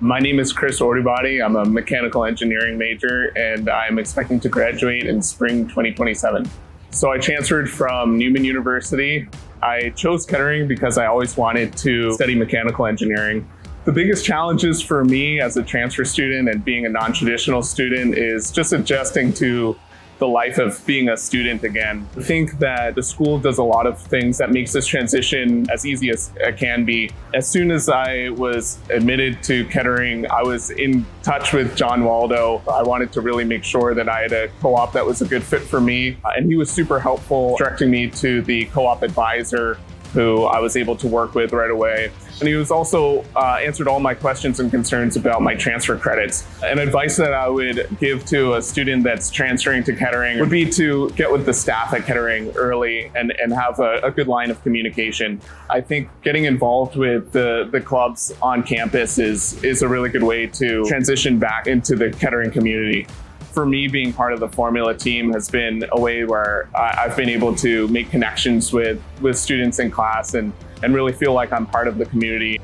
My name is Chris Ordoobadi. I'm a mechanical engineering major, and I'm expecting to graduate in spring 2027. So I transferred from Newman University. I chose Kettering because I always wanted to study mechanical engineering. The biggest challenges for me as a transfer student and being a non-traditional student is just adjusting to the life of being a student again. I think that the school does a lot of things that makes this transition as easy as it can be. As soon as I was admitted to Kettering, I was in touch with John Waldo. I wanted to really make sure that I had a co-op that was a good fit for me. And he was super helpful, directing me to the co-op advisor who I was able to work with right away. And he was also answered all my questions and concerns about my transfer credits. An advice that I would give to a student that's transferring to Kettering would be to get with the staff at Kettering early and have a good line of communication. I think getting involved with the clubs on campus is a really good way to transition back into the Kettering community. For me, being part of the Formula team has been a way where I've been able to make connections with students in class and really feel like I'm part of the community.